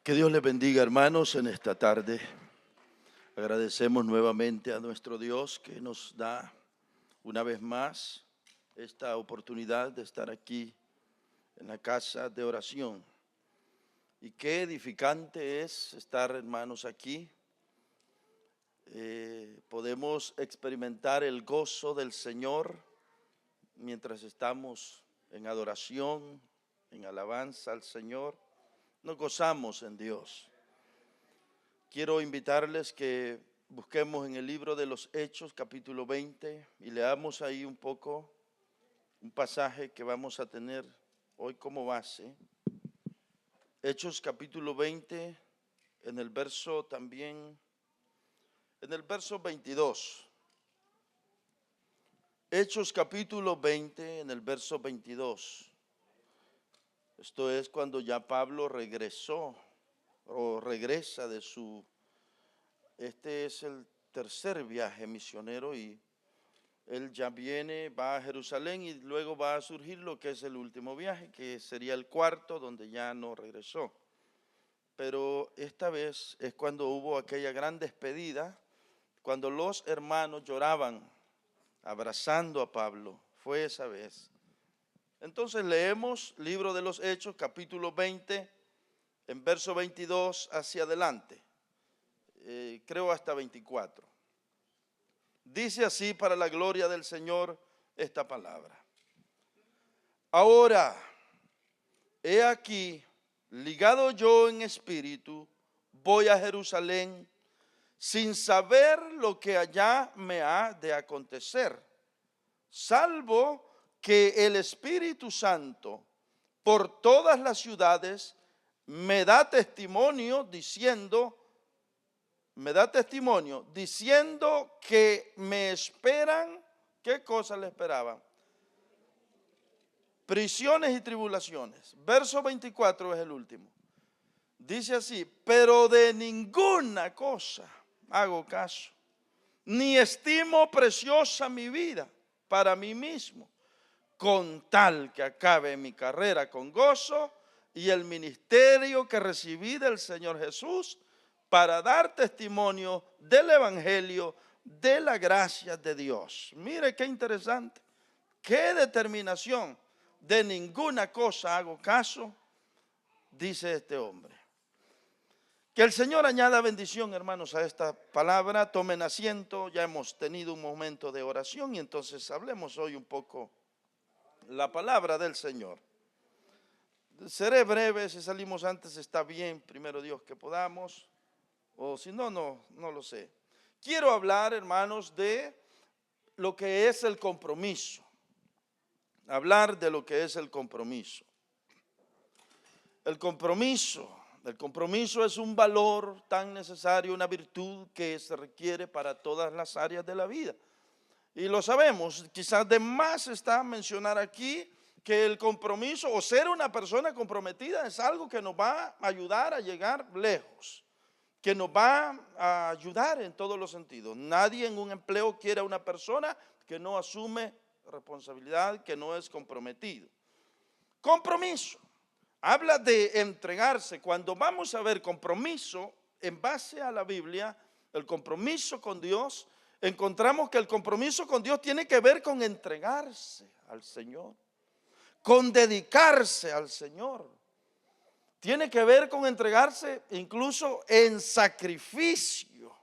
Que Dios les bendiga, hermanos, en esta tarde. Agradecemos nuevamente a nuestro Dios que nos da una vez más esta oportunidad de estar aquí en la casa de oración. Y qué edificante es estar, hermanos, aquí. Podemos experimentar el gozo del Señor mientras estamos en adoración, en alabanza al Señor. Nos gozamos en Dios. Quiero invitarles que busquemos en el libro de los Hechos, capítulo 20, y leamos ahí un poco, un pasaje que vamos a tener hoy como base. Hechos, capítulo 20, en el verso 22. Hechos, capítulo 20, en el verso 22. Esto es cuando ya Pablo regresa de este es el tercer viaje misionero y él ya va a Jerusalén y luego va a surgir lo que es el último viaje, que sería el cuarto, donde ya no regresó. Pero esta vez es cuando hubo aquella gran despedida, cuando los hermanos lloraban abrazando a Pablo, fue esa vez. Entonces leemos libro de los Hechos, capítulo 20, en verso 22 hacia adelante, creo hasta 24. Dice así para la gloria del Señor esta palabra. Ahora, he aquí, ligado yo en espíritu, voy a Jerusalén sin saber lo que allá me ha de acontecer, salvo que el Espíritu Santo por todas las ciudades me da testimonio diciendo que me esperan. ¿Qué cosas le esperaban? Prisiones y tribulaciones. Verso 24 es el último. Dice así: pero de ninguna cosa hago caso, ni estimo preciosa mi vida para mí mismo, con tal que acabe mi carrera con gozo y el ministerio que recibí del Señor Jesús para dar testimonio del evangelio de la gracia de Dios. Mire qué interesante, qué determinación. De ninguna cosa hago caso, dice este hombre. Que el Señor añada bendición, hermanos, a esta palabra. Tomen asiento, ya hemos tenido un momento de oración y entonces hablemos hoy un poco la palabra del Señor. Seré breve, si salimos antes está bien, primero Dios que podamos, o si no, no lo sé. Quiero hablar, hermanos, de lo que es el compromiso. Hablar de lo que es el compromiso. El compromiso es un valor tan necesario, una virtud que se requiere para todas las áreas de la vida. Y lo sabemos, quizás de más está mencionar aquí que el compromiso o ser una persona comprometida es algo que nos va a ayudar a llegar lejos, que nos va a ayudar en todos los sentidos. Nadie en un empleo quiere a una persona que no asume responsabilidad, que no es comprometido. Compromiso. Habla de entregarse. Cuando vamos a ver compromiso en base a la Biblia, el compromiso con Dios, encontramos que el compromiso con Dios tiene que ver con entregarse al Señor, con dedicarse al Señor. Tiene que ver con entregarse incluso en sacrificio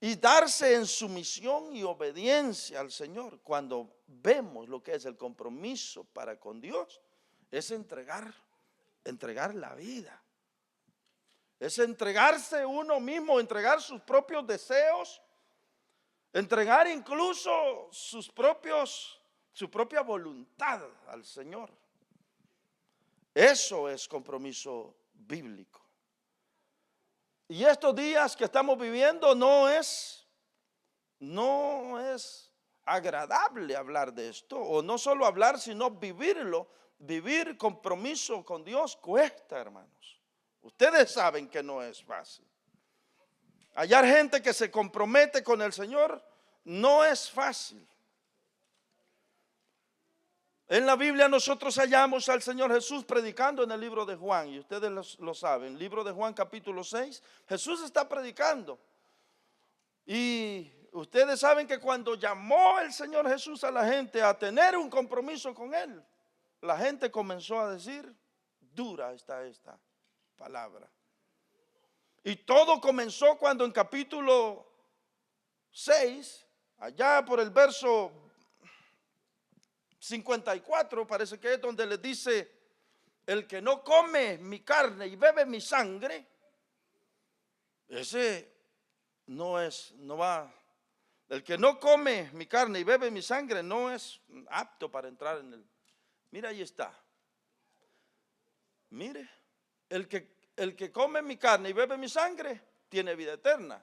y darse en sumisión y obediencia al Señor. Cuando vemos lo que es el compromiso para con Dios, es entregar la vida. Es entregarse uno mismo, entregar sus propios deseos, entregar incluso su propia voluntad al Señor. Eso es compromiso bíblico. Y estos días que estamos viviendo no es agradable hablar de esto, o no solo hablar, sino vivirlo. Vivir compromiso con Dios cuesta, hermanos. Ustedes saben que no es fácil. Hallar gente que se compromete con el Señor no es fácil. En la Biblia nosotros hallamos al Señor Jesús predicando en el libro de Juan, y ustedes lo saben, libro de Juan capítulo 6, Jesús está predicando. Y ustedes saben que cuando llamó el Señor Jesús a la gente a tener un compromiso con Él, la gente comenzó a decir, dura está esta palabra. Y todo comenzó cuando en capítulo 6, allá por el verso 54, parece que es donde les dice, el que no come mi carne y bebe mi sangre, ese no va, el que no come mi carne y bebe mi sangre no es apto para entrar en el. Mira, ahí está. Mire, el que come mi carne y bebe mi sangre tiene vida eterna,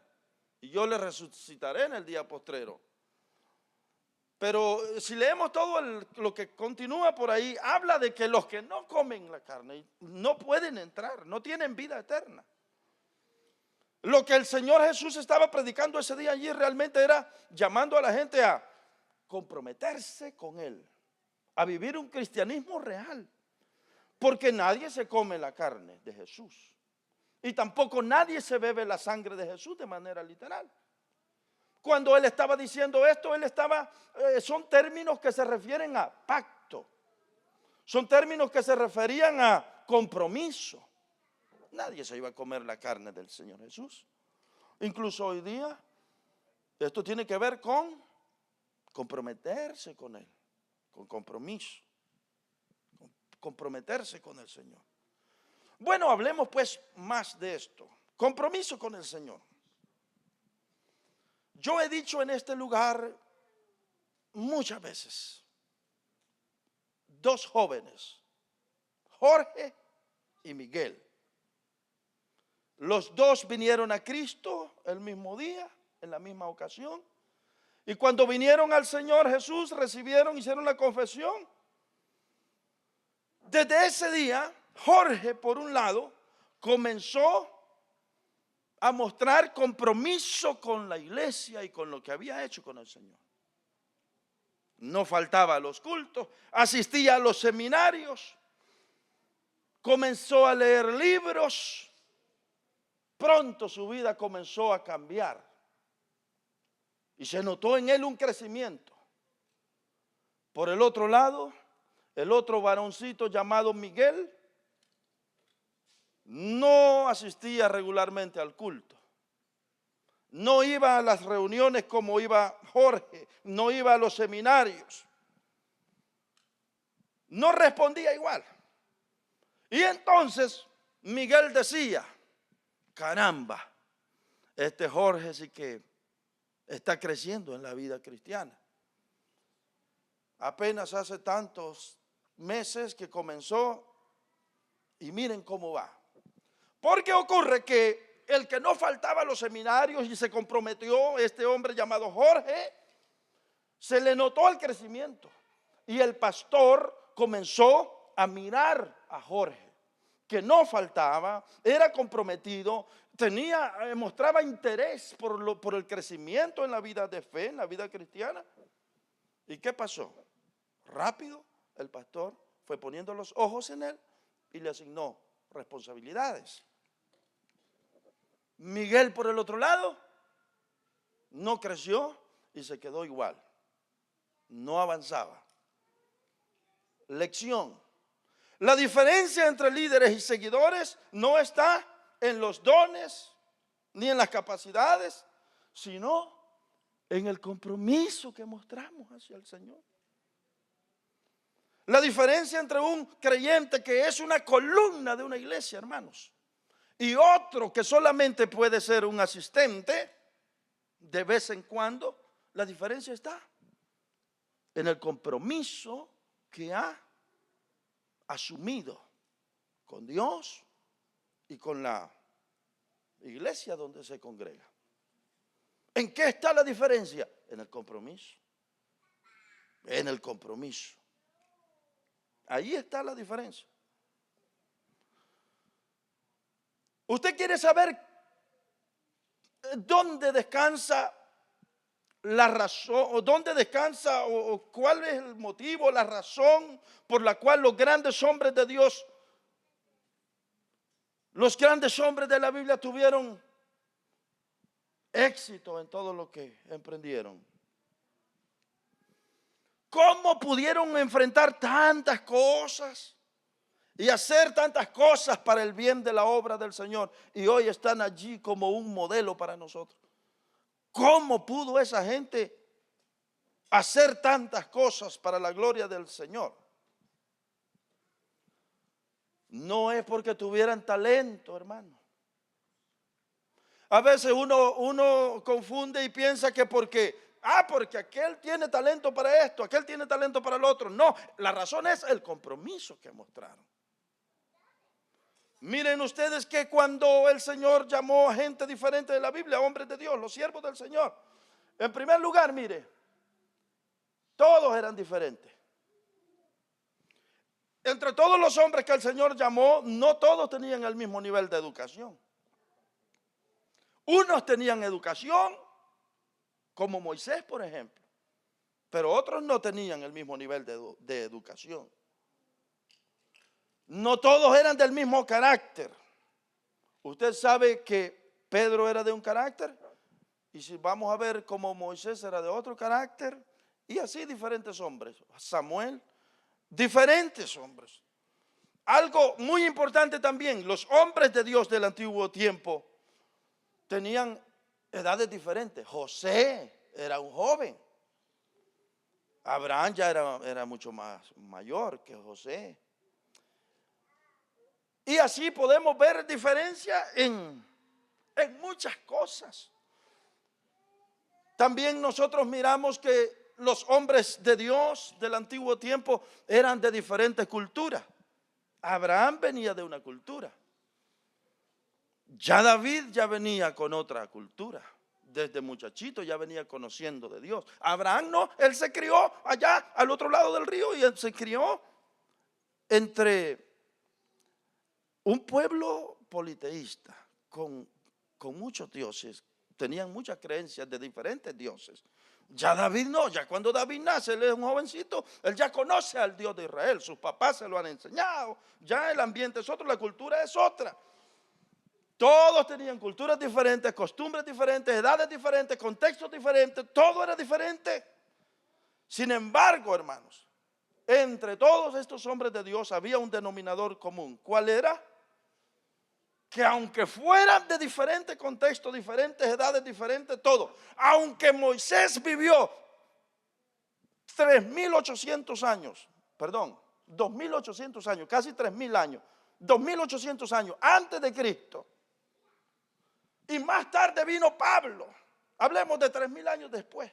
y yo le resucitaré en el día postrero. Pero si leemos todo lo que continúa por ahí, habla de que los que no comen la carne no pueden entrar, no tienen vida eterna. Lo que el Señor Jesús estaba predicando ese día allí realmente era llamando a la gente a comprometerse con Él, a vivir un cristianismo real. Porque nadie se come la carne de Jesús, y tampoco nadie se bebe la sangre de Jesús de manera literal. Cuando Él estaba diciendo esto, son términos que se refieren a pacto, son términos que se referían a compromiso. Nadie se iba a comer la carne del Señor Jesús. Incluso hoy día, esto tiene que ver con comprometerse con Él, con compromiso, comprometerse con el Señor. Bueno, hablemos pues más de esto, compromiso con el Señor. Yo he dicho en este lugar muchas veces, dos jóvenes, Jorge y Miguel, los dos vinieron a Cristo el mismo día, en la misma ocasión, y cuando vinieron al Señor Jesús, hicieron la confesión. Desde ese día, Jorge, por un lado, comenzó a mostrar compromiso con la iglesia y con lo que había hecho con el Señor. No faltaba a los cultos, asistía a los seminarios, comenzó a leer libros. Pronto su vida comenzó a cambiar y se notó en él un crecimiento. Por el otro lado, el otro varoncito llamado Miguel no asistía regularmente al culto, no iba a las reuniones como iba Jorge, no iba a los seminarios, no respondía igual. Y entonces Miguel decía, caramba, este Jorge sí que está creciendo en la vida cristiana. Apenas hace tantos meses que comenzó y miren cómo va. Porque ocurre que el que no faltaba a los seminarios y se comprometió, este hombre llamado Jorge, se le notó el crecimiento. Y el pastor comenzó a mirar a Jorge, que no faltaba, era comprometido, mostraba interés por el crecimiento en la vida de fe, en la vida cristiana. ¿Y qué pasó? Rápido el pastor fue poniendo los ojos en él y le asignó responsabilidades. Miguel, por el otro lado, no creció y se quedó igual, no avanzaba. Lección: la diferencia entre líderes y seguidores no está en los dones ni en las capacidades, sino en el compromiso que mostramos hacia el Señor. La diferencia entre un creyente que es una columna de una iglesia, hermanos, y otro que solamente puede ser un asistente de vez en cuando, la diferencia está en el compromiso que ha asumido con Dios y con la iglesia donde se congrega. ¿En qué está la diferencia? En el compromiso. En el compromiso. Ahí está la diferencia. ¿Usted quiere saber dónde descansa la razón, o dónde descansa, o cuál es el motivo, la razón por la cual los grandes hombres de Dios, los grandes hombres de la Biblia tuvieron éxito en todo lo que emprendieron? ¿Cómo pudieron enfrentar tantas cosas y hacer tantas cosas para el bien de la obra del Señor? Y hoy están allí como un modelo para nosotros. ¿Cómo pudo esa gente hacer tantas cosas para la gloria del Señor? No es porque tuvieran talento, hermano. A veces uno confunde y piensa que porque aquel tiene talento para esto, aquel tiene talento para lo otro. No, la razón es el compromiso que mostraron. Miren ustedes que cuando el Señor llamó a gente diferente de la Biblia, hombres de Dios, los siervos del Señor, en primer lugar, mire, todos eran diferentes. Entre todos los hombres que el Señor llamó, no todos tenían el mismo nivel de educación. Unos tenían educación, como Moisés, por ejemplo, pero otros no tenían el mismo nivel de educación. No todos eran del mismo carácter. Usted sabe que Pedro era de un carácter, y si vamos a ver cómo Moisés era de otro carácter, y así diferentes hombres. Samuel, diferentes hombres. Algo muy importante también, los hombres de Dios del antiguo tiempo tenían edades diferentes. José era un joven. Abraham ya era mucho más mayor que José. Y así podemos ver diferencia en muchas cosas. También nosotros miramos que los hombres de Dios del antiguo tiempo eran de diferentes culturas. Abraham venía de una cultura. Ya David ya venía con otra cultura. Desde muchachito ya venía conociendo de Dios. Abraham no, él se crió allá al otro lado del río y él se crió entre un pueblo politeísta con muchos dioses. Tenían muchas creencias de diferentes dioses. Ya David no, ya cuando David nace, él es un jovencito, él ya conoce al Dios de Israel, sus papás se lo han enseñado, ya el ambiente es otro, la cultura es otra. Todos tenían culturas diferentes, costumbres diferentes, edades diferentes, contextos diferentes, todo era diferente. Sin embargo, hermanos, entre todos estos hombres de Dios había un denominador común. ¿Cuál era? Que aunque fueran de diferentes contextos, diferentes edades, diferentes todo, aunque Moisés vivió 3.800 años, perdón, 2.800 años, casi 3.000 años, 2.800 años antes de Cristo, y más tarde vino Pablo, hablemos de 3.000 años después,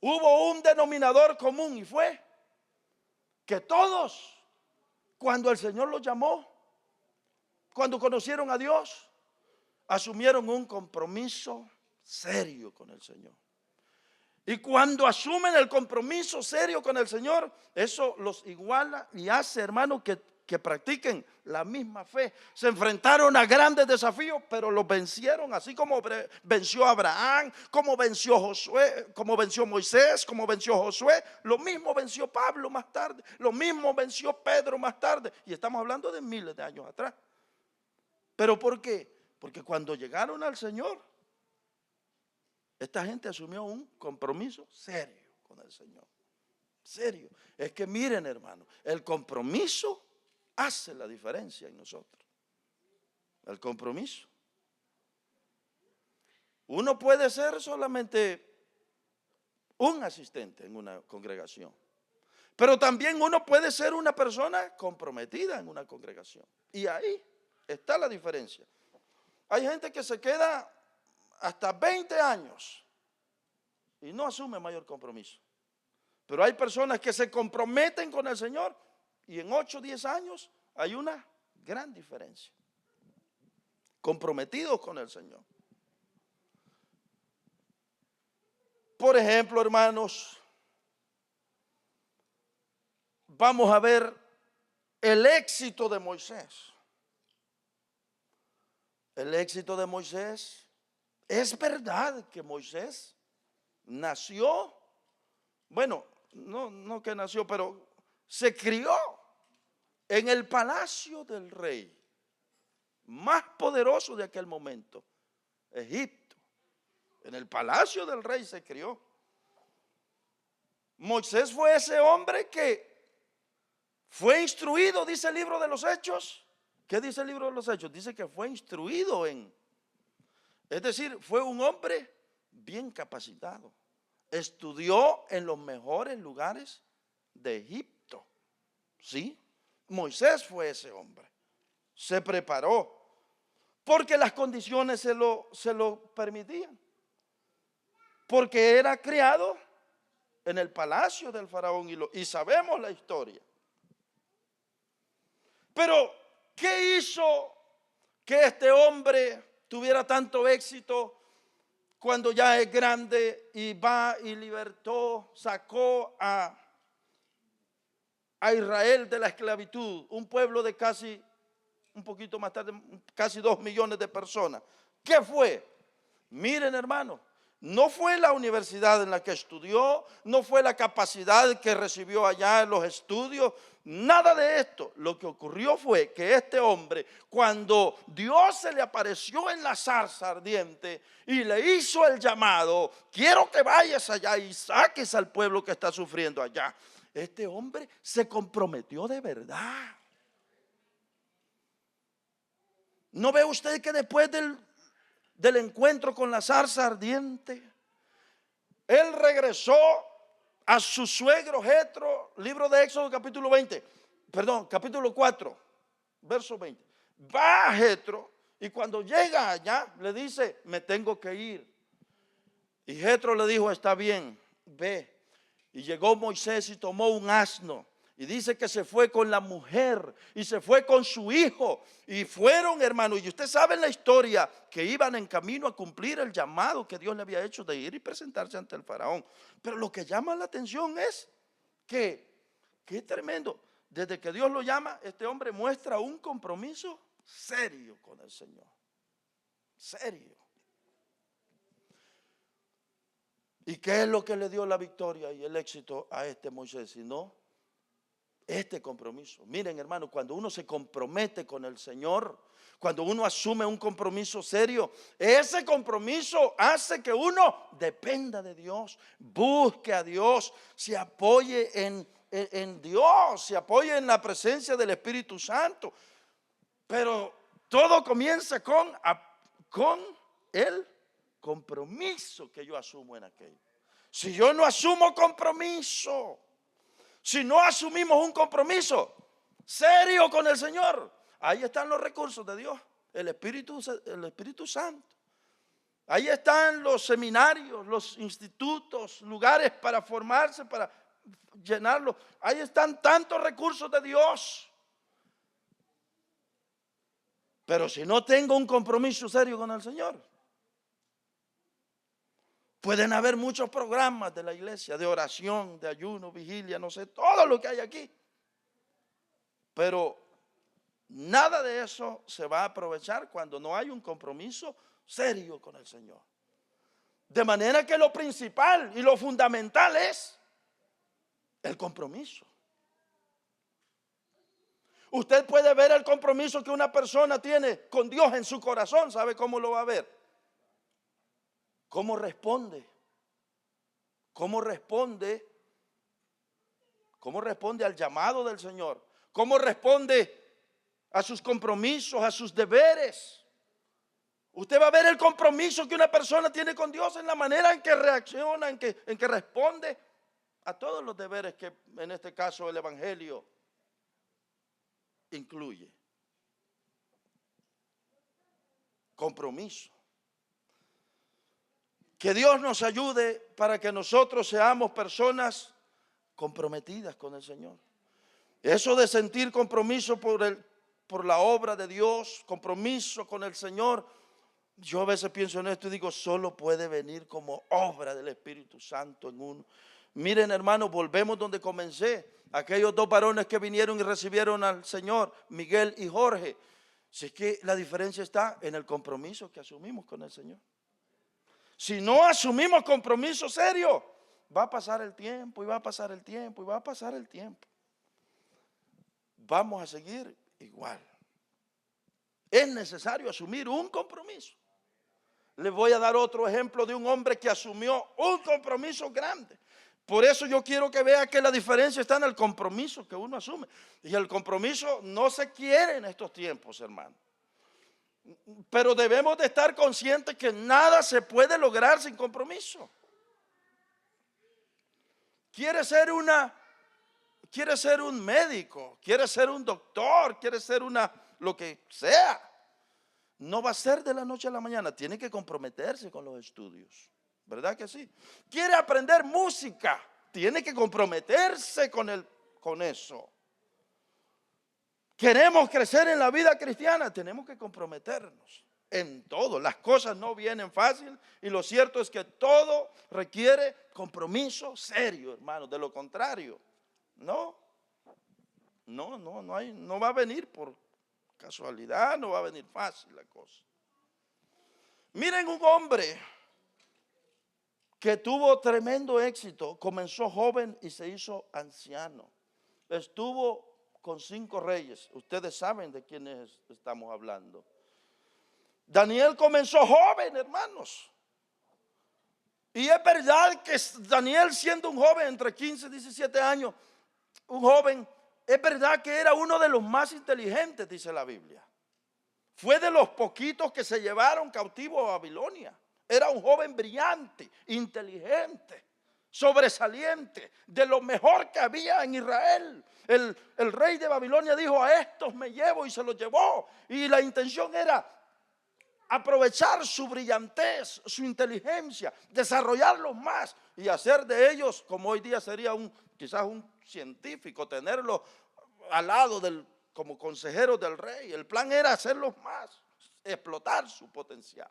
hubo un denominador común y fue que todos, cuando el Señor los llamó, cuando conocieron a Dios, asumieron un compromiso serio con el Señor. Y cuando asumen el compromiso serio con el Señor, eso los iguala y hace, hermano, que practiquen la misma fe. Se enfrentaron a grandes desafíos, pero los vencieron, así como venció Abraham, como venció Josué, como venció Moisés, como venció Josué. Lo mismo venció Pablo más tarde, lo mismo venció Pedro más tarde. Y estamos hablando de miles de años atrás. ¿Pero por qué? Porque cuando llegaron al Señor, esta gente asumió un compromiso serio con el Señor. Serio. Es que miren, hermano, el compromiso hace la diferencia en nosotros. El compromiso. Uno puede ser solamente un asistente en una congregación, pero también uno puede ser una persona comprometida en una congregación. Y ahí está la diferencia. Hay gente que se queda hasta 20 años y no asume mayor compromiso. Pero hay personas que se comprometen con el Señor y en 8 o 10 años hay una gran diferencia. Comprometidos con el Señor. Por ejemplo, hermanos, vamos a ver el éxito de Moisés. El éxito de Moisés, es verdad que Moisés nació, bueno, no que nació, pero se crió en el palacio del rey más poderoso de aquel momento, Egipto. En el palacio del rey se crió. Moisés fue ese hombre que fue instruido, dice el libro de los Hechos. ¿Qué dice el libro de los Hechos? Dice que fue instruido es decir, fue un hombre bien capacitado. Estudió en los mejores lugares de Egipto. ¿Sí? Moisés fue ese hombre. Se preparó porque las condiciones se lo permitían. Porque era criado en el palacio del faraón y sabemos la historia. Pero, ¿qué hizo que este hombre tuviera tanto éxito cuando ya es grande y va y libertó, sacó a Israel de la esclavitud? Un pueblo de casi, un poquito más tarde, casi 2 millones de personas. ¿Qué fue? Miren, hermano. No fue la universidad en la que estudió, no fue la capacidad que recibió allá en los estudios, nada de esto. Lo que ocurrió fue que este hombre, cuando Dios se le apareció en la zarza ardiente y le hizo el llamado, quiero que vayas allá y saques al pueblo que está sufriendo allá. Este hombre se comprometió de verdad. ¿No ve usted que después del encuentro con la zarza ardiente, él regresó a su suegro Jetro? Libro de Éxodo capítulo 4, verso 20. Va a Jetro y cuando llega allá le dice, me tengo que ir. Y Jetro le dijo, está bien, ve. Y llegó Moisés y tomó un asno. Y dice que se fue con la mujer y se fue con su hijo. Y fueron, hermano, y usted sabe la historia, que iban en camino a cumplir el llamado que Dios le había hecho de ir y presentarse ante el faraón. Pero lo que llama la atención es que es tremendo. Desde que Dios lo llama, este hombre muestra un compromiso serio con el Señor. Serio. ¿Y qué es lo que le dio la victoria y el éxito a este Moisés? Sino este compromiso. Miren, hermano, cuando uno se compromete con el Señor, cuando uno asume un compromiso serio, ese compromiso hace que uno dependa de Dios, busque a Dios, se apoye en Dios, se apoye en la presencia del Espíritu Santo. Pero todo comienza con el compromiso que yo asumo en aquello. Si yo no asumo compromiso, si no asumimos un compromiso serio con el Señor, ahí están los recursos de Dios, el Espíritu Santo. Ahí están los seminarios, los institutos, lugares para formarse, para llenarlo. Ahí están tantos recursos de Dios. Pero si no tengo un compromiso serio con el Señor, pueden haber muchos programas de la iglesia, de oración, de ayuno, vigilia, no sé, todo lo que hay aquí. Pero nada de eso se va a aprovechar cuando no hay un compromiso serio con el Señor. De manera que lo principal y lo fundamental es el compromiso. Usted puede ver el compromiso que una persona tiene con Dios en su corazón. ¿Sabe cómo lo va a ver? ¿Cómo responde? ¿Cómo responde? ¿Cómo responde al llamado del Señor? ¿Cómo responde a sus compromisos, a sus deberes? Usted va a ver el compromiso que una persona tiene con Dios en la manera en que reacciona, en que responde a todos los deberes que en este caso el Evangelio incluye. Compromiso. Que Dios nos ayude para que nosotros seamos personas comprometidas con el Señor. Eso de sentir compromiso por la obra de Dios, compromiso con el Señor, yo a veces pienso en esto y digo, solo puede venir como obra del Espíritu Santo en uno. Miren, hermanos, volvemos donde comencé. Aquellos 2 varones que vinieron y recibieron al Señor, Miguel y Jorge. Si es que la diferencia está en el compromiso que asumimos con el Señor. Si no asumimos compromiso serio, va a pasar el tiempo y va a pasar el tiempo y va a pasar el tiempo. Vamos a seguir igual. Es necesario asumir un compromiso. Les voy a dar otro ejemplo de un hombre que asumió un compromiso grande. Por eso yo quiero que vea que la diferencia está en el compromiso que uno asume. Y el compromiso no se quiere en estos tiempos, hermano. Pero debemos de estar conscientes que nada se puede lograr sin compromiso. Quiere ser un médico, quiere ser un doctor, quiere ser lo que sea. No va a ser de la noche a la mañana, tiene que comprometerse con los estudios, ¿verdad que sí? Quiere aprender música, tiene que comprometerse con eso. Queremos crecer en la vida cristiana, tenemos que comprometernos en todo. Las cosas no vienen fácil y lo cierto es que todo requiere compromiso serio, hermano. De lo contrario, no va a venir por casualidad, no va a venir fácil la cosa. Miren un hombre que tuvo tremendo éxito, comenzó joven y se hizo anciano. Estuvo con 5 reyes, ustedes saben de quiénes estamos hablando. Daniel comenzó joven, hermanos. Y es verdad que Daniel, siendo un joven entre 15 y 17 años, un joven, es verdad que era uno de los más inteligentes, dice la Biblia. Fue de los poquitos que se llevaron cautivo a Babilonia. Era un joven brillante, inteligente, sobresaliente, de lo mejor que había en Israel. El rey de Babilonia dijo: a estos me llevo, y se los llevó. Y la intención era aprovechar su brillantez, su inteligencia, desarrollarlos más y hacer de ellos, como hoy día sería quizás un científico, tenerlos al lado como consejeros del rey. El plan era hacerlos más, explotar su potencial,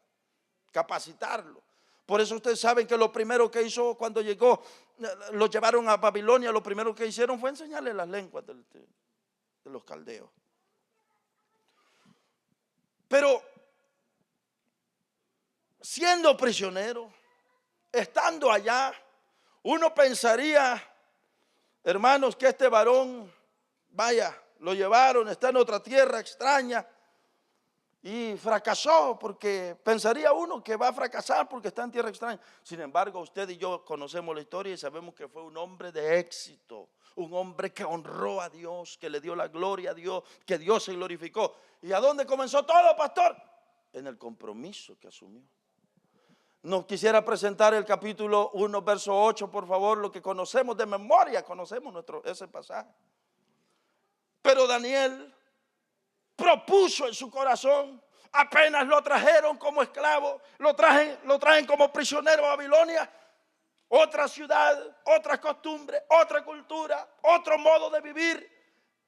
capacitarlo. Por eso ustedes saben que lo primero que hizo cuando llegó, lo llevaron a Babilonia, lo primero que hicieron fue enseñarle las lenguas de los caldeos. Pero siendo prisionero, estando allá, uno pensaría, hermanos, que este varón, vaya, lo llevaron, está en otra tierra extraña y fracasó, porque pensaría uno que va a fracasar porque está en tierra extraña. Sin embargo, usted y yo conocemos la historia y sabemos que fue un hombre de éxito, un hombre que honró a Dios, que le dio la gloria a Dios, que Dios se glorificó. ¿Y a dónde comenzó todo, pastor? En el compromiso que asumió. Nos quisiera presentar el capítulo 1, verso 8, por favor, lo que conocemos de memoria, conocemos ese pasaje. Pero Daniel propuso en su corazón, apenas lo trajeron como esclavo, lo traen como prisionero a Babilonia, otra ciudad, otra costumbre, otra cultura, otro modo de vivir.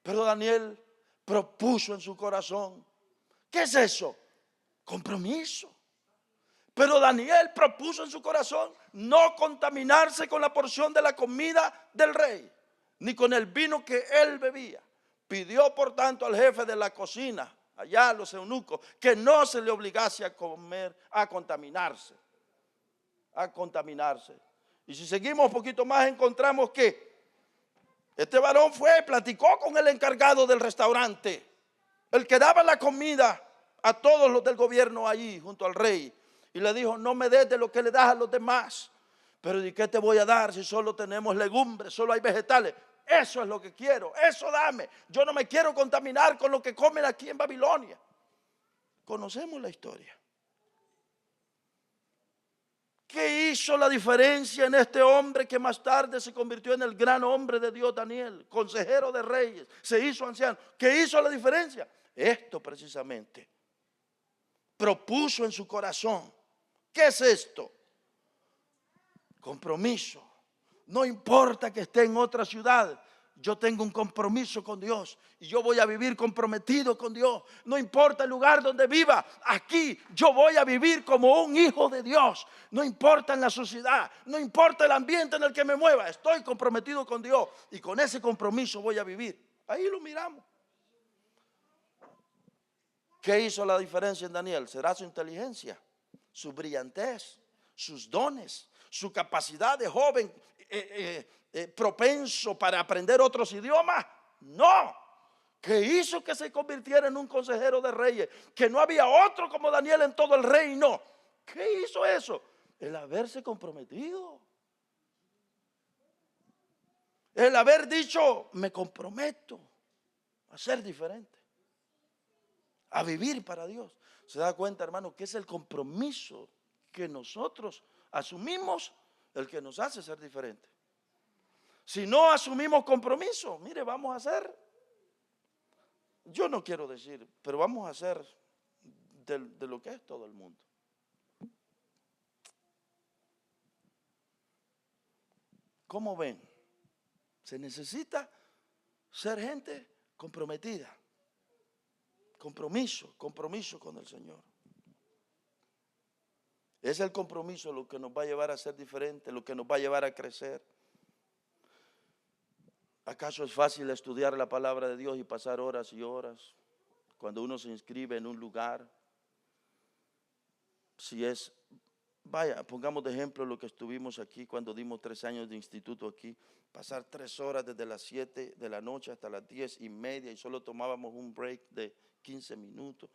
Pero Daniel propuso en su corazón, ¿qué es eso? Compromiso. Pero Daniel propuso en su corazón no contaminarse con la porción de la comida del rey, ni con el vino que él bebía. Pidió por tanto al jefe de la cocina, allá a los eunucos, que no se le obligase a comer, a contaminarse. Y si seguimos un poquito más, encontramos que este varón fue y platicó con el encargado del restaurante, el que daba la comida a todos los del gobierno allí junto al rey. Y le dijo: no me des de lo que le das a los demás. Pero ¿de qué te voy a dar si solo tenemos legumbres, solo hay vegetales? Eso es lo que quiero, eso dame. Yo no me quiero contaminar con lo que comen aquí en Babilonia. Conocemos la historia. ¿Qué hizo la diferencia en este hombre que más tarde se convirtió en el gran hombre de Dios, Daniel, consejero de reyes, se hizo anciano? ¿Qué hizo la diferencia? Esto precisamente. Propuso en su corazón. ¿Qué es esto? Compromiso. No importa que esté en otra ciudad, yo tengo un compromiso con Dios y yo voy a vivir comprometido con Dios. No importa el lugar donde viva, aquí yo voy a vivir como un hijo de Dios. No importa en la sociedad, no importa el ambiente en el que me mueva, estoy comprometido con Dios y con ese compromiso voy a vivir. Ahí lo miramos. ¿Qué hizo la diferencia en Daniel? ¿Será su inteligencia, su brillantez, sus dones, su capacidad de joven propenso para aprender otros idiomas. No. ¿Qué hizo que se convirtiera en un consejero de reyes? Que no había otro como Daniel en todo el reino. ¿Qué hizo eso? El haberse comprometido. El haber dicho, me comprometo a ser diferente, a vivir para Dios. Se da cuenta, hermano, que es el compromiso que nosotros asumimos el que nos hace ser diferente. Si no asumimos compromiso, mire, vamos a hacer, yo no quiero decir, pero vamos a hacer de lo que es todo el mundo. ¿Cómo ven? Se necesita ser gente comprometida. Compromiso con el Señor. Es el compromiso lo que nos va a llevar a ser diferentes, lo que nos va a llevar a crecer. ¿Acaso es fácil estudiar la palabra de Dios y pasar horas y horas cuando uno se inscribe en un lugar? Si es, vaya, pongamos de ejemplo lo que estuvimos aquí cuando dimos 3 años de instituto aquí, pasar 3 horas desde las 7 de la noche hasta las 10:30 y solo tomábamos un break de 15 minutos.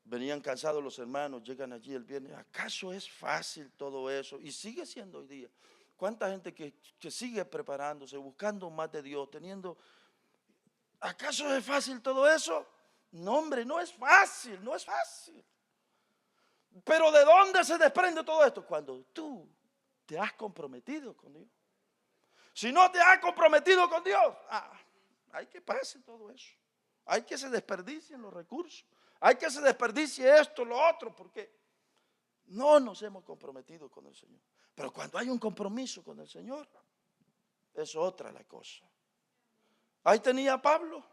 Venían cansados los hermanos, llegan allí el viernes. ¿Acaso es fácil todo eso? Y sigue siendo hoy día. ¿Cuánta gente que sigue preparándose, buscando más de Dios, teniendo? ¿Acaso es fácil todo eso? No, hombre, no es fácil, no es fácil. Pero ¿de dónde se desprende todo esto? Cuando tú te has comprometido con Dios. Si no te has comprometido con Dios, hay que pase todo eso. Hay que se desperdicien los recursos. Hay que se desperdicie esto, lo otro, porque no nos hemos comprometido con el Señor. Pero cuando hay un compromiso con el Señor, es otra la cosa. Ahí tenía Pablo.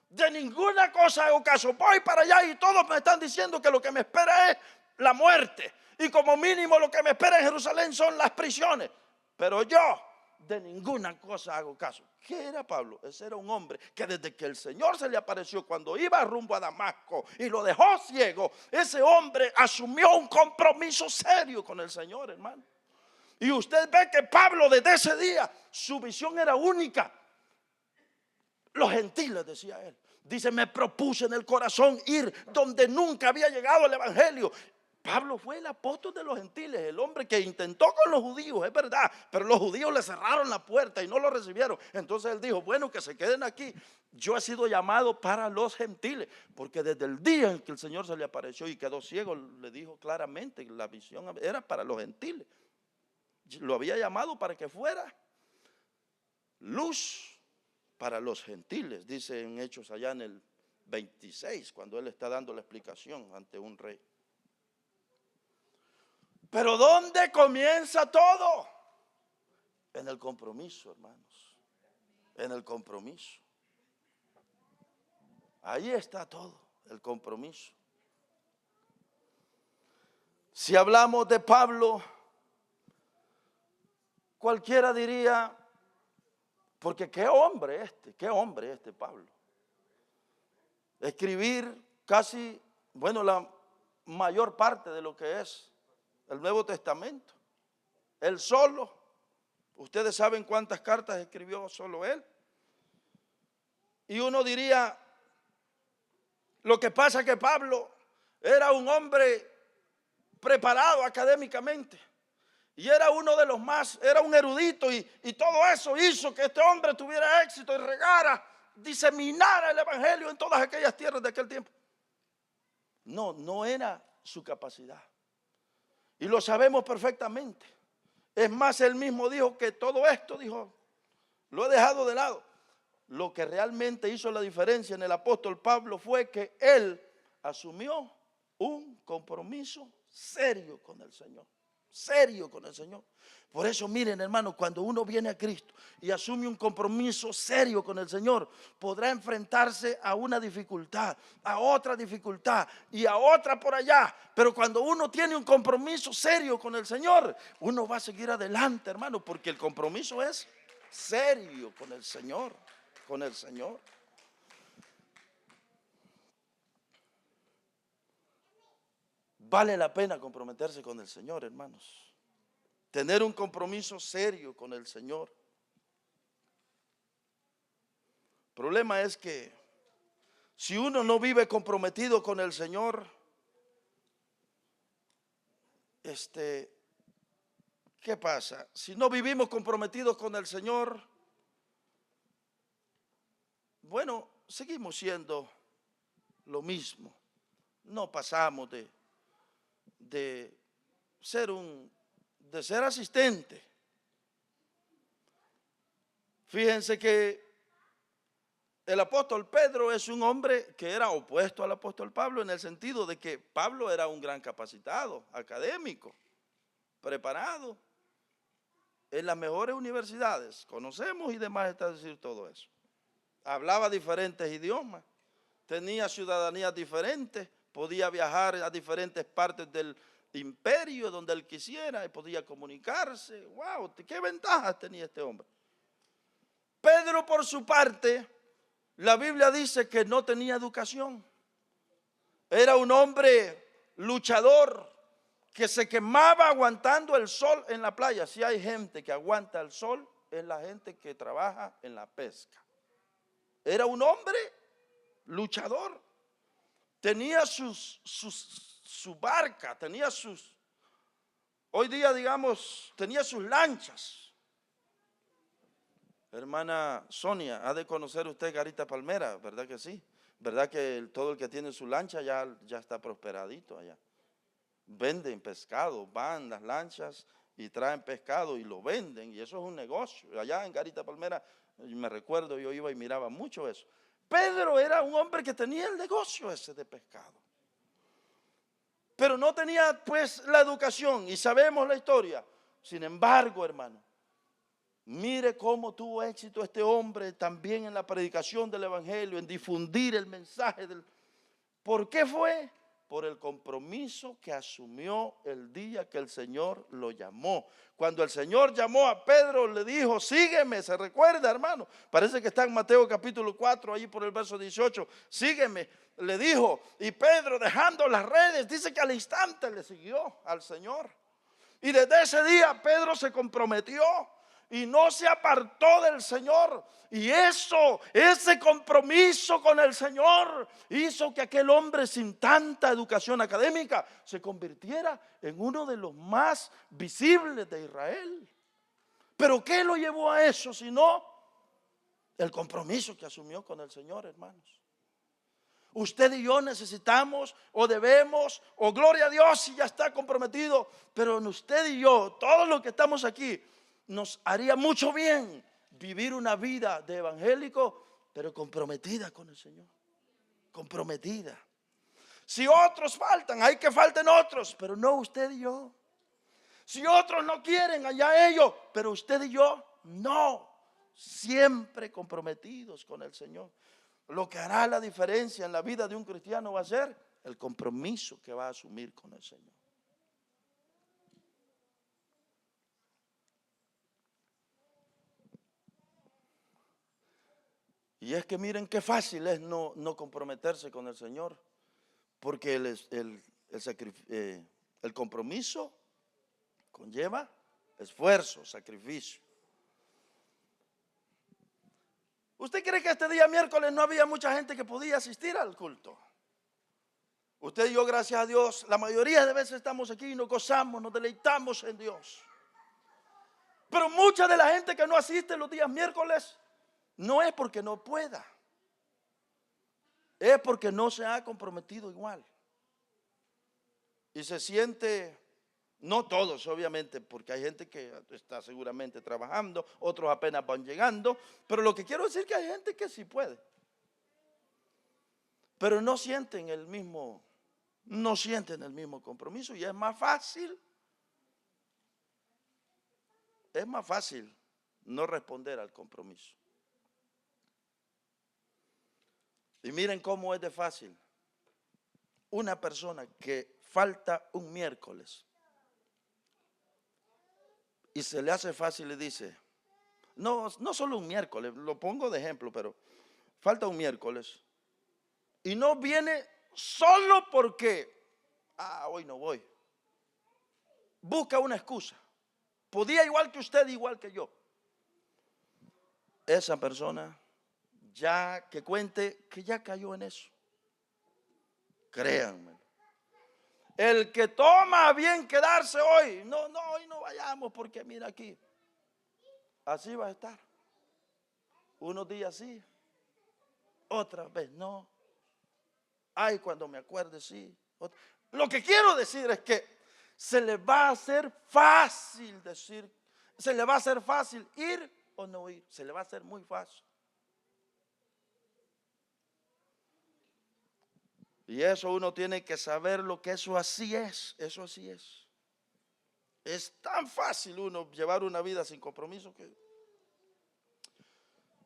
De ninguna cosa hago caso. Voy para allá y todos me están diciendo que lo que me espera es la muerte. Y como mínimo lo que me espera en Jerusalén son las prisiones. Pero yo de ninguna cosa hago caso. ¿Qué era Pablo? Ese era un hombre que desde que el Señor se le apareció cuando iba rumbo a Damasco y lo dejó ciego, ese hombre asumió un compromiso serio con el Señor, hermano. Y usted ve que Pablo desde ese día, su visión era única. Los gentiles, decía él. Dice, me propuse en el corazón ir donde nunca había llegado el evangelio. Pablo fue el apóstol de los gentiles, el hombre que intentó con los judíos, es verdad, pero los judíos le cerraron la puerta y no lo recibieron. Entonces él dijo, bueno, que se queden aquí. Yo he sido llamado para los gentiles, porque desde el día en que el Señor se le apareció y quedó ciego, le dijo claramente que la visión era para los gentiles. Lo había llamado para que fuera luz para los gentiles, dice en Hechos allá en el 26, cuando él está dando la explicación ante un rey. Pero ¿dónde comienza todo? En el compromiso, hermanos. En el compromiso. Ahí está todo, el compromiso. Si hablamos de Pablo, cualquiera diría, porque qué hombre este Pablo. Escribir casi, bueno, la mayor parte de lo que es el Nuevo Testamento. Él solo. Ustedes saben cuántas cartas escribió solo él. Y uno diría, lo que pasa es que Pablo era un hombre preparado académicamente. Y era uno de los más, era un erudito y todo eso hizo que este hombre tuviera éxito y regara, diseminara el evangelio en todas aquellas tierras de aquel tiempo. No era su capacidad. Y lo sabemos perfectamente. Es más, él mismo dijo que todo esto, dijo, lo he dejado de lado. Lo que realmente hizo la diferencia en el apóstol Pablo fue que él asumió un compromiso serio con el Señor. Serio con el Señor. Por eso miren, hermano, cuando uno viene a Cristo y asume un compromiso serio con el Señor, podrá enfrentarse a una dificultad, a otra dificultad y a otra por allá. Pero cuando uno tiene un compromiso serio con el Señor, uno va a seguir adelante, hermano, porque el compromiso es serio con el Señor, con el Señor. Vale la pena comprometerse con el Señor, hermanos. Tener un compromiso serio con el Señor. El problema es que si uno no vive comprometido con el Señor, ¿qué pasa? Si no vivimos comprometidos con el Señor, bueno, seguimos siendo lo mismo. No pasamos de ser asistente. Fíjense que el apóstol Pedro es un hombre que era opuesto al apóstol Pablo, en el sentido de que Pablo era un gran capacitado, académico, preparado, en las mejores universidades, conocemos y demás está decir todo eso. Hablaba diferentes idiomas, tenía ciudadanías diferentes, podía viajar a diferentes partes del imperio donde él quisiera y podía comunicarse. ¡Wow! ¿Qué ventajas tenía este hombre? Pedro, por su parte, la Biblia dice que no tenía educación. Era un hombre luchador que se quemaba aguantando el sol en la playa. Si hay gente que aguanta el sol, es la gente que trabaja en la pesca. Era un hombre luchador. Tenía su barca, tenía hoy día digamos, tenía sus lanchas. Hermana Sonia, ha de conocer usted Garita Palmera, ¿verdad que sí? ¿Verdad que todo el que tiene su lancha ya está prosperadito allá? Venden pescado, van las lanchas y traen pescado y lo venden, y eso es un negocio. Allá en Garita Palmera, me recuerdo, yo iba y miraba mucho eso. Pedro era un hombre que tenía el negocio ese de pescado, pero no tenía pues la educación, y sabemos la historia. Sin embargo, hermano, mire cómo tuvo éxito este hombre también en la predicación del evangelio, en difundir el mensaje ¿Por qué fue? Por el compromiso que asumió el día que el Señor lo llamó. Cuando el Señor llamó a Pedro, le dijo, sígueme, ¿se recuerda, hermano? Parece que está en Mateo capítulo 4, ahí por el verso 18, sígueme, le dijo. Y Pedro, dejando las redes, dice que al instante le siguió al Señor. Y desde ese día Pedro se comprometió y no se apartó del Señor. Y ese compromiso con el Señor hizo que aquel hombre sin tanta educación académica se convirtiera en uno de los más visibles de Israel. ¿Pero qué lo llevó a eso sino el compromiso que asumió con el Señor, hermanos? Usted y yo necesitamos o debemos, o gloria a Dios si ya está comprometido, pero en usted y yo, todos los que estamos aquí, nos haría mucho bien vivir una vida de evangélico, pero comprometida con el Señor. Comprometida. Si otros faltan, hay que falten otros, pero no usted y yo. Si otros no quieren, allá ellos, pero usted y yo no. Siempre comprometidos con el Señor. Lo que hará la diferencia en la vida de un cristiano va a ser el compromiso que va a asumir con el Señor. Y es que miren qué fácil es no comprometerse con el Señor, porque el compromiso conlleva esfuerzo, sacrificio. ¿Usted cree que este día miércoles no había mucha gente que podía asistir al culto? Usted y yo, gracias a Dios, la mayoría de veces estamos aquí y nos gozamos, nos deleitamos en Dios. Pero mucha de la gente que no asiste los días miércoles no es porque no pueda, es porque no se ha comprometido igual. Y se siente, no todos obviamente, porque hay gente que está seguramente trabajando, otros apenas van llegando, pero lo que quiero decir es que hay gente que sí puede, pero no sienten el mismo compromiso, y es más fácil no responder al compromiso. Y miren cómo es de fácil. Una persona que falta un miércoles y se le hace fácil y dice, no solo un miércoles, lo pongo de ejemplo, pero falta un miércoles y no viene solo porque hoy no voy. Busca una excusa. Podía igual que usted, igual que yo. Esa persona ya que cuente que ya cayó en eso. Créanme. El que toma a bien quedarse hoy, no, hoy no vayamos porque mira aquí. Así va a estar. Unos días sí, otra vez no. Ay, cuando me acuerde sí. Lo que quiero decir es que se le va a hacer fácil decir, se le va a hacer fácil ir o no ir, se le va a hacer muy fácil. Y eso uno tiene que saber lo que eso así es, eso así es. Es tan fácil uno llevar una vida sin compromiso que...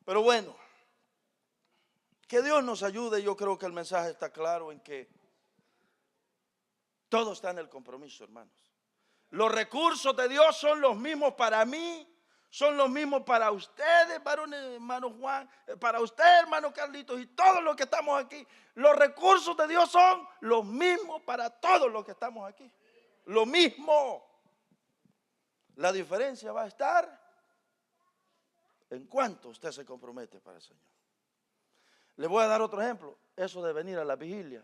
Pero bueno, que Dios nos ayude. Yo creo que el mensaje está claro en que todo está en el compromiso, hermanos. Los recursos de Dios son los mismos para mí, son los mismos para ustedes, varones, hermano Juan, para usted, hermano Carlitos, y todos los que estamos aquí. Los recursos de Dios son los mismos para todos los que estamos aquí. Lo mismo. La diferencia va a estar en cuánto usted se compromete para el Señor. Le voy a dar otro ejemplo. Eso de venir a la vigilia.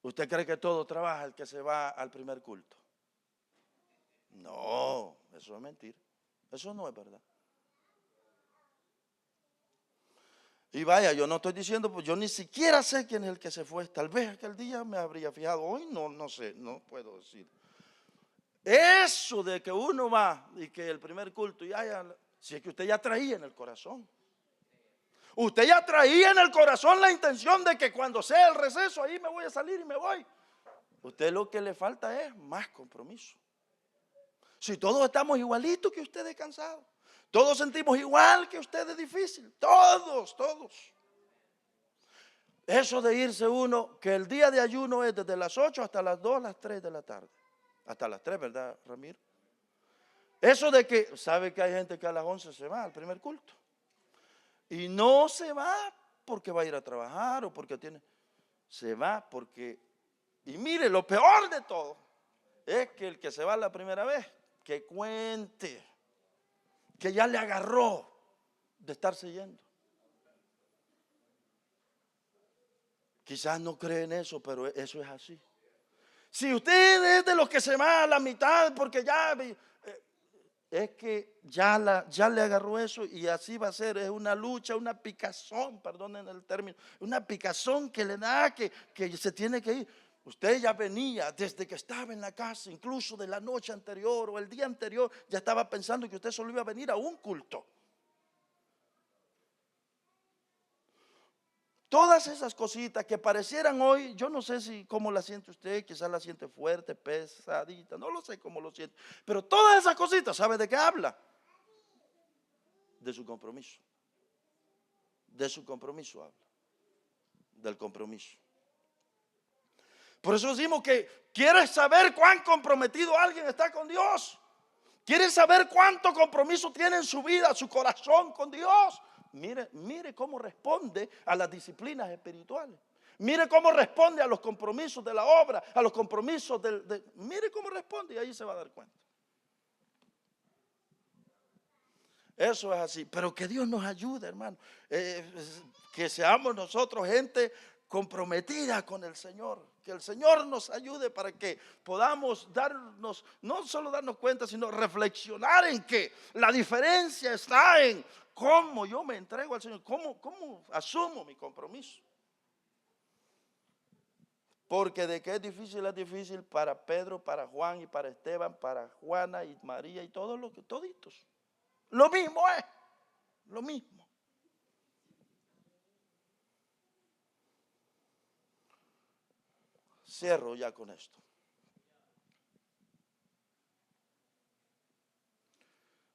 ¿Usted cree que todo trabaja el que se va al primer culto? No, eso es mentira. Eso no es verdad. Y vaya, yo no estoy diciendo, pues yo ni siquiera sé quién es el que se fue. Tal vez aquel día me habría fijado. Hoy no sé, no puedo decir. Eso de que uno va y que el primer culto y haya, si es que usted ya traía en el corazón. Usted ya traía en el corazón la intención de que cuando sea el receso, ahí me voy a salir y me voy. Usted lo que le falta es más compromiso. Si todos estamos igualitos que ustedes cansados, todos sentimos igual que ustedes difícil, todos. Eso de irse uno, que el día de ayuno es desde las 8 hasta las 2, las 3 de la tarde. Hasta las 3, ¿verdad, Ramiro? Eso de que, ¿sabe que hay gente que a las 11 se va al primer culto? Y no se va porque va a ir a trabajar o porque tiene, se va porque, y mire, lo peor de todo es que el que se va la primera vez, que cuente, que ya le agarró de estarse yendo. Quizás no cree en eso, pero eso es así. Si usted es de los que se va a la mitad porque ya... es que ya le agarró eso y así va a ser. Es una lucha, una picazón, perdonen el término, una picazón que le da que se tiene que ir. Usted ya venía desde que estaba en la casa, incluso de la noche anterior o el día anterior, ya estaba pensando que usted solo iba a venir a un culto. Todas esas cositas que parecieran hoy, yo no sé si cómo la siente usted, quizás la siente fuerte, pesadita, no lo sé cómo lo siente. Pero todas esas cositas, ¿sabe de qué habla? De su compromiso. De su compromiso habla. Del compromiso. Por eso decimos que ¿quieres saber cuán comprometido alguien está con Dios? ¿Quieres saber cuánto compromiso tiene en su vida, su corazón con Dios? Mire cómo responde a las disciplinas espirituales. Mire cómo responde a los compromisos de la obra, a los compromisos mire cómo responde y ahí se va a dar cuenta. Eso es así, pero que Dios nos ayude, hermano. Que seamos nosotros gente comprometida con el Señor. Que el Señor nos ayude para que podamos darnos, no solo darnos cuenta, sino reflexionar en que la diferencia está en cómo yo me entrego al Señor, cómo asumo mi compromiso. Porque de que es difícil para Pedro, para Juan y para Esteban, para Juana y María y todos los que, toditos. Lo mismo es, lo mismo. Cierro ya con esto.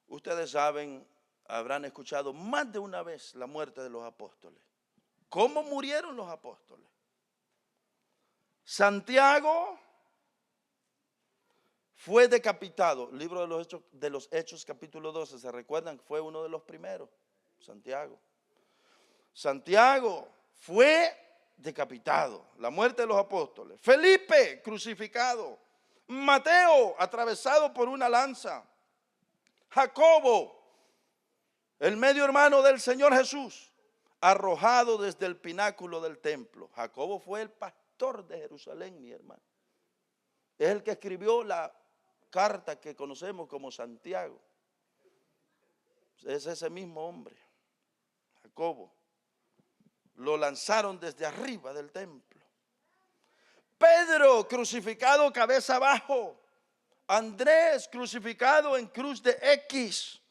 Ustedes saben, habrán escuchado más de una vez la muerte de los apóstoles. ¿Cómo murieron los apóstoles? Santiago fue decapitado. Libro de los Hechos capítulo 12, ¿se recuerdan? Fue uno de los primeros, Santiago. Santiago fue decapitado. La muerte de los apóstoles. Felipe, crucificado. Mateo, atravesado por una lanza. Jacobo, el medio hermano del Señor Jesús, arrojado desde el pináculo del templo. Jacobo fue el pastor de Jerusalén, mi hermano. Es el que escribió la carta que conocemos como Santiago. Es ese mismo hombre, Jacobo. Lo lanzaron desde arriba del templo. Pedro, crucificado cabeza abajo. Andrés, crucificado en cruz de X.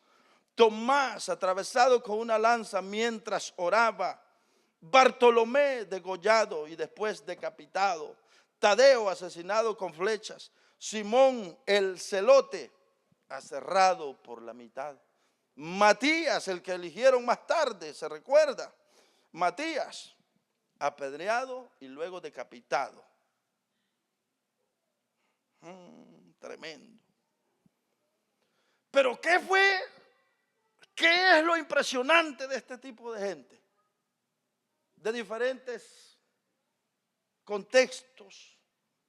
Tomás, atravesado con una lanza mientras oraba. Bartolomé, degollado y después decapitado. Tadeo, asesinado con flechas. Simón, el celote, aserrado por la mitad. Matías, el que eligieron más tarde, se recuerda. Matías, apedreado y luego decapitado. Tremendo. Pero ¿qué es lo impresionante de este tipo de gente? De diferentes contextos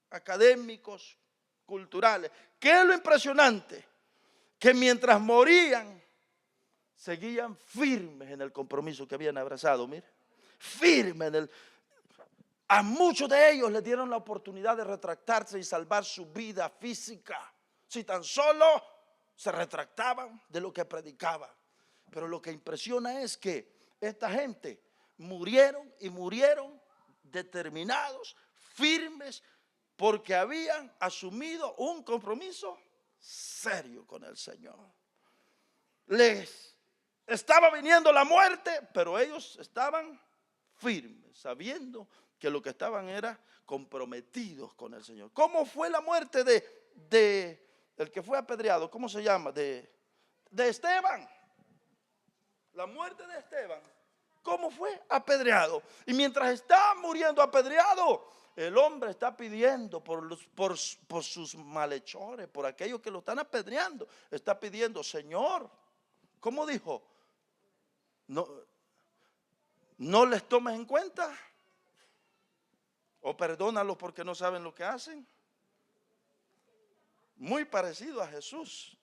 académicos, culturales. ¿Qué es lo impresionante? Que mientras morían, seguían firmes en el compromiso que habían abrazado. Mire, firmes. A muchos de ellos les dieron la oportunidad de retractarse y salvar su vida física, si tan solo se retractaban de lo que predicaban. Pero lo que impresiona es que esta gente murieron y murieron determinados, firmes, porque habían asumido un compromiso serio con el Señor. Les estaba viniendo la muerte, pero ellos estaban firmes, sabiendo que lo que estaban era comprometidos con el Señor. ¿Cómo fue la muerte de el que fue apedreado? ¿Cómo se llama? De Esteban. La muerte de Esteban. ¿Cómo fue? Apedreado. Y mientras está muriendo apedreado, el hombre está pidiendo por sus malhechores, por aquellos que lo están apedreando. Está pidiendo, Señor, ¿cómo dijo? No les tomes en cuenta. O perdónalos porque no saben lo que hacen. Muy parecido a Jesús.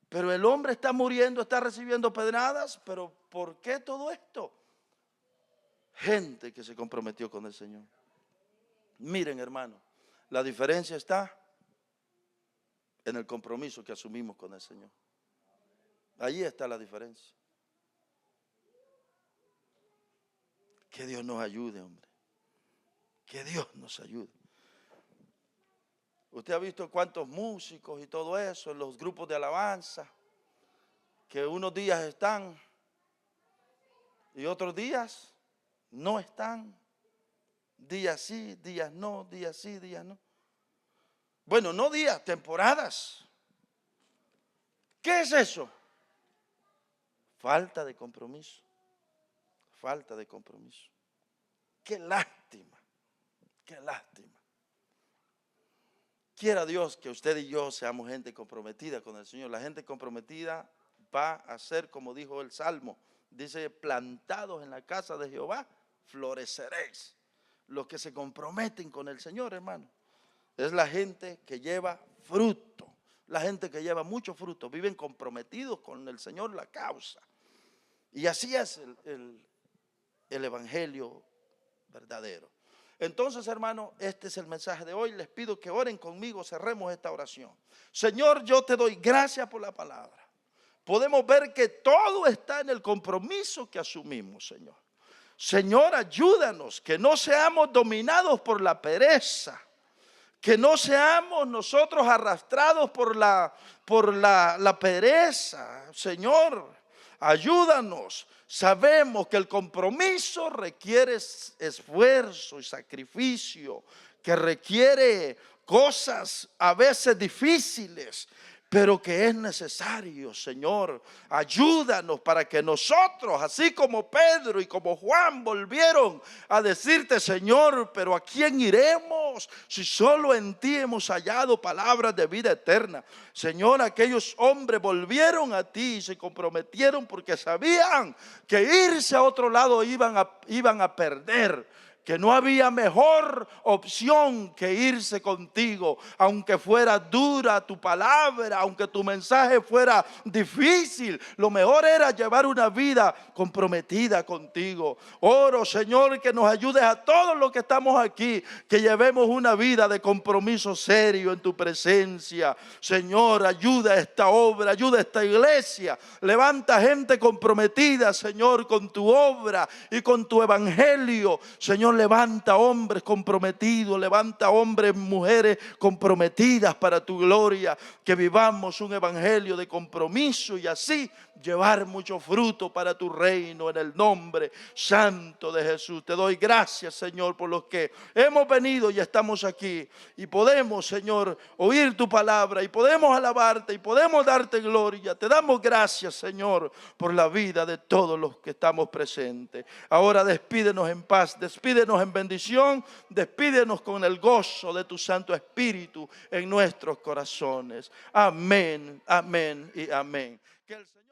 Pero el hombre está muriendo, está recibiendo pedradas. Pero ¿por qué todo esto? Gente que se comprometió con el Señor. Miren, hermano, la diferencia está en el compromiso que asumimos con el Señor. Allí está la diferencia. Que Dios nos ayude, hombre. Que Dios nos ayude. Usted ha visto cuántos músicos y todo eso en los grupos de alabanza, que unos días están y otros días no están. Días sí, días no, días sí, días no. Bueno, no días, temporadas. ¿Qué es eso? Falta de compromiso. Falta de compromiso. Qué lástima. Qué lástima. Quiera Dios que usted y yo seamos gente comprometida con el Señor. La gente comprometida va a ser, como dijo el Salmo, dice, plantados en la casa de Jehová, floreceréis. Los que se comprometen con el Señor, hermano, es la gente que lleva fruto. La gente que lleva mucho fruto, viven comprometidos con el Señor, la causa. Y así es el evangelio verdadero. Entonces, hermano, este es el mensaje de hoy. Les pido que oren conmigo, cerremos esta oración. Señor, yo te doy gracias por la palabra. Podemos ver que todo está en el compromiso que asumimos, Señor. Señor, ayúdanos, que no seamos dominados por la pereza, que no seamos nosotros arrastrados por la pereza. Señor, ayúdanos. Sabemos que el compromiso requiere esfuerzo y sacrificio, que requiere cosas a veces difíciles, pero que es necesario, Señor. Ayúdanos para que nosotros, así como Pedro y como Juan, volvieron a decirte, Señor, pero ¿a quién iremos si solo en ti hemos hallado palabras de vida eterna? Señor, aquellos hombres volvieron a ti y se comprometieron porque sabían que irse a otro lado iban a perder, que no había mejor opción que irse contigo, aunque fuera dura tu palabra, aunque tu mensaje fuera difícil. Lo mejor era llevar una vida comprometida contigo. Oro, Señor, que nos ayudes a todos los que estamos aquí, que llevemos una vida de compromiso serio en tu presencia. Señor, ayuda a esta obra, ayuda a esta iglesia. Levanta gente comprometida, Señor, con tu obra y con tu evangelio. Señor, levanta hombres comprometidos, levanta hombres, mujeres comprometidas para tu gloria, que vivamos un evangelio de compromiso y así llevar mucho fruto para tu reino, en el nombre santo de Jesús. Te doy gracias, Señor, por los que hemos venido y estamos aquí y podemos, Señor, oír tu palabra y podemos alabarte y podemos darte gloria. Te damos gracias, Señor, por la vida de todos los que estamos presentes. Ahora despídenos en paz, despídenos en bendición, despídenos con el gozo de tu Santo Espíritu en nuestros corazones. Amén, amén y amén. Que el Señor